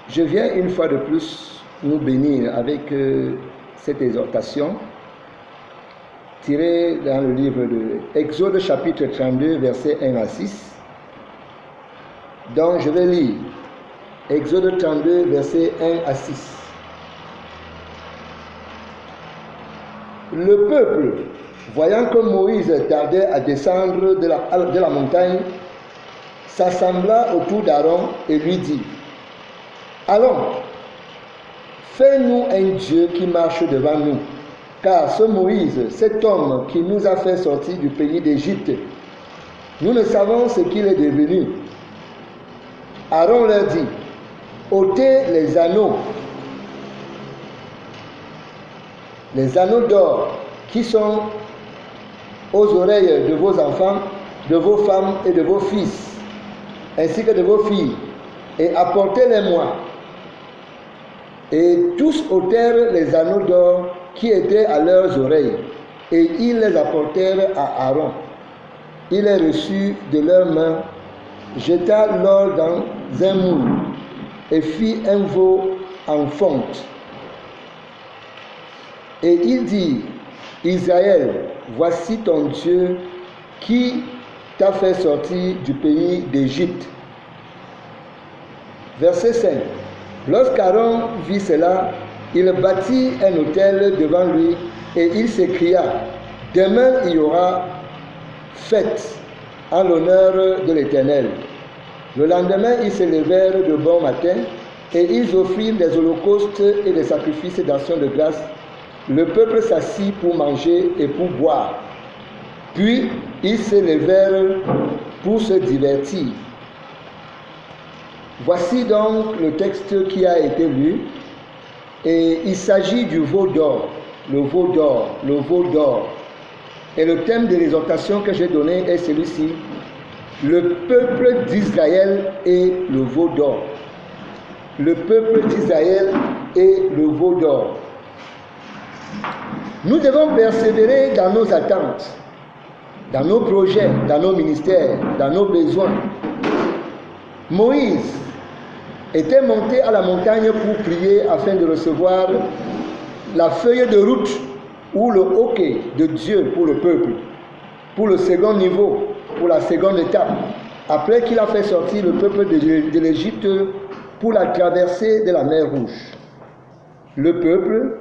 Je viens une fois de plus nous bénir avec cette exhortation tirée dans le livre de Exode chapitre 32 versets 1 à 6. Donc je vais lire Exode 32 versets 1 à 6. Le peuple, voyant que Moïse tardait à descendre de la montagne, s'assembla autour d'Aaron et lui dit: Allons, fais-nous un Dieu qui marche devant nous, car ce Moïse, cet homme qui nous a fait sortir du pays d'Égypte, nous ne savons ce qu'il est devenu. Aaron leur dit: ôtez les anneaux d'or qui sont aux oreilles de vos enfants, de vos femmes et de vos fils, ainsi que de vos filles, et apportez-les-moi. Et tous ôtèrent les anneaux d'or qui étaient à leurs oreilles, et ils les apportèrent à Aaron. Il les reçut de leurs mains, jeta l'or dans un moule, et fit un veau en fonte. Et il dit: Israël, voici ton Dieu qui t'a fait sortir du pays d'Égypte. Verset 5. Lorsqu'Aaron vit cela, il bâtit un autel devant lui et il s'écria: Demain il y aura fête en l'honneur de l'Éternel. Le lendemain, ils se levèrent de bon matin et ils offrirent des holocaustes et des sacrifices d'action de grâce. Le peuple s'assit pour manger et pour boire. Puis ils se levèrent pour se divertir. Voici donc le texte qui a été lu. Et il s'agit du veau d'or, le veau d'or, le veau d'or. Et le thème de l'exhortation que j'ai donné est celui-ci: le peuple d'Israël et le veau d'or. Le peuple d'Israël et le veau d'or. Nous devons persévérer dans nos attentes, dans nos projets, dans nos ministères, dans nos besoins. Moïse était monté à la montagne pour prier afin de recevoir la feuille de route ou le hockey de Dieu pour le peuple, pour le second niveau, pour la seconde étape, après qu'il a fait sortir le peuple de l'Égypte pour la traversée de la mer Rouge. Le peuple,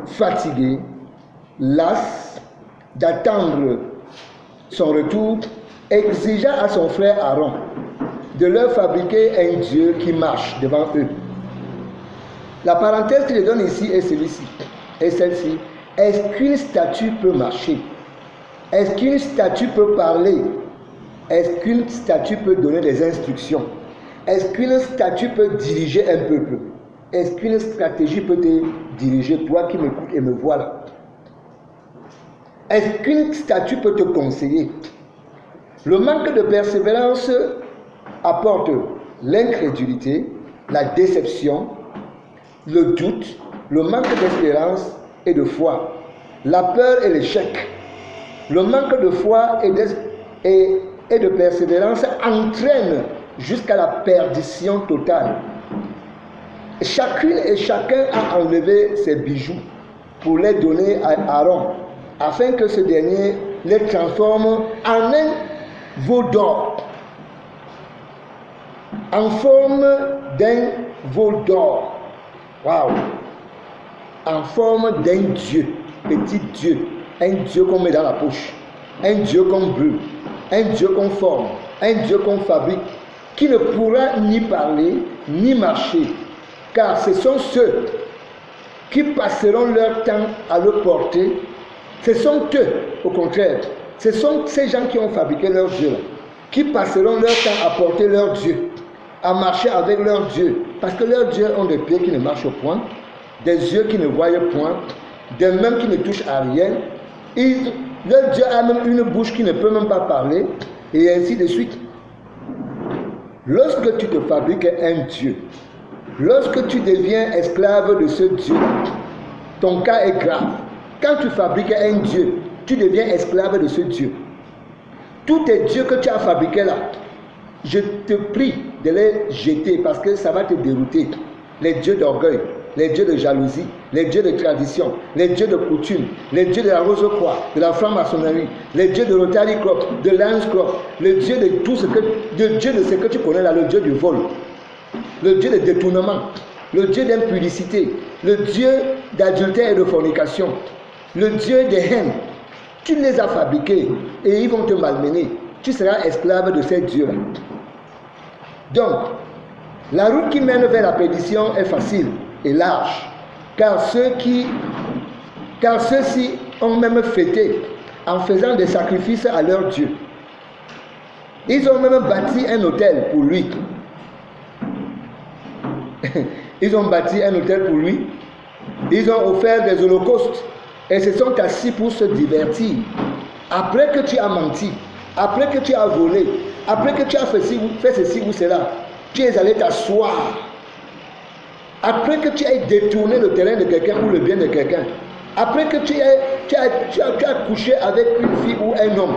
fatigué, las d'attendre son retour, exigea à son frère Aaron de leur fabriquer un Dieu qui marche devant eux. La parenthèse que je donne ici est celle-ci. Est-ce qu'une statue peut marcher? Est-ce qu'une statue peut parler? Est-ce qu'une statue peut donner des instructions? Est-ce qu'une statue peut diriger un peuple? Est-ce qu'une stratégie peut te diriger, toi qui m'écoutes et me vois là? Est-ce qu'une statue peut te conseiller? Le manque de persévérance apporte l'incrédulité, la déception, le doute, le manque d'espérance et de foi, la peur et l'échec. Le manque de foi et de persévérance entraîne jusqu'à la perdition totale. Chacune et chacun a enlevé ses bijoux pour les donner à Aaron, afin que ce dernier les transforme en un veau d'or, en forme d'un veau d'or. Waouh! En forme d'un Dieu, petit Dieu, un Dieu qu'on met dans la poche, un Dieu qu'on brûle, un Dieu qu'on forme, un Dieu qu'on fabrique, qui ne pourra ni parler ni marcher, car ce sont ceux qui passeront leur temps à le porter. Ce sont eux, au contraire, ce sont ces gens qui ont fabriqué leur Dieu, qui passeront leur temps à porter leur Dieu, à marcher avec leur Dieu, parce que leurs dieux ont des pieds qui ne marchent point, des yeux qui ne voient point, des mains qui ne touchent à rien. Leur Dieu a même une bouche qui ne peut même pas parler, et ainsi de suite. Lorsque tu te fabriques un Dieu, lorsque tu deviens esclave de ce Dieu, ton cas est grave. Quand tu fabriques un Dieu, tu deviens esclave de ce Dieu. Tous tes dieux que tu as fabriqués là, je te prie, de les jeter parce que ça va te dérouter. Les dieux d'orgueil, les dieux de jalousie, les dieux de tradition, les dieux de coutume, les dieux de la Rose-Croix, de la franc-maçonnerie, les dieux de Rotary Club, de Lions Club, le dieu de tout ce que, dieu de ce que tu connais là, le dieu du vol, le dieu de détournement, le dieu d'impudicité, le dieu d'adultère et de fornication, le dieu de haine. Tu les as fabriqués et ils vont te malmener. Tu seras esclave de ces dieux-là. Donc, la route qui mène vers la perdition est facile et large, car ceux-ci ont même fêté en faisant des sacrifices à leur Dieu. Ils ont même bâti un autel pour lui. Ils ont bâti un autel pour lui. Ils ont offert des holocaustes et se sont assis pour se divertir. Après que tu as menti, après que tu as volé, après que tu as fait ceci ou cela, tu es allé t'asseoir. Après que tu aies détourné le terrain de quelqu'un ou le bien de quelqu'un, après que tu as couché avec une fille ou un homme,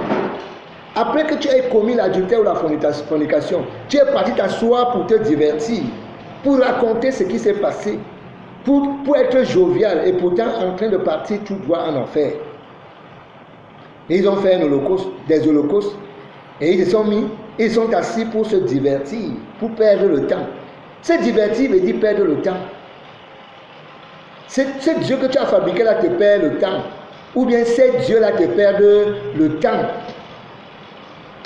après que tu aies commis l'adultère ou la fornication, tu es parti t'asseoir pour te divertir, pour raconter ce qui s'est passé, pour être jovial et pourtant en train de partir tout droit en enfer. Et ils ont fait des holocaustes, et ils sont assis pour se divertir, pour perdre le temps. Se divertir veut dire perdre le temps. Ce Dieu que tu as fabriqué là te perd le temps. Ou bien ces dieux-là te perdent le temps.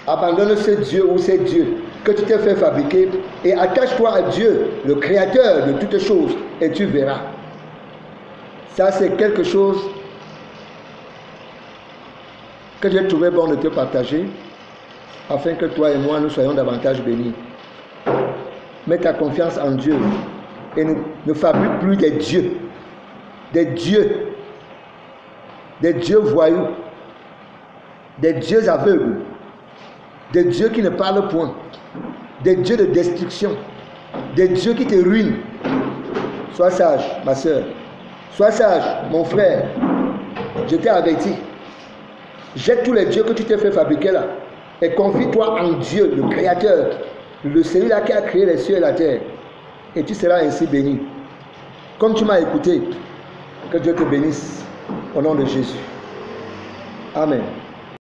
Abandonne ce Dieu ou ces dieux que tu t'es fait fabriquer et attache-toi à Dieu, le créateur de toutes choses, et tu verras. Ça, c'est quelque chose que j'ai trouvé bon de te partager, afin que toi et moi, nous soyons davantage bénis. Mets ta confiance en Dieu et ne fabrique plus des dieux voyous, des dieux aveugles, des dieux qui ne parlent point, des dieux de destruction, des dieux qui te ruinent. Sois sage, ma soeur. Sois sage, mon frère. Je t'ai averti. Jette tous les dieux que tu t'es fait fabriquer là et confie-toi en Dieu, le Créateur, celui-là qui a créé les cieux et la terre. Et tu seras ainsi béni. Comme tu m'as écouté, que Dieu te bénisse au nom de Jésus. Amen.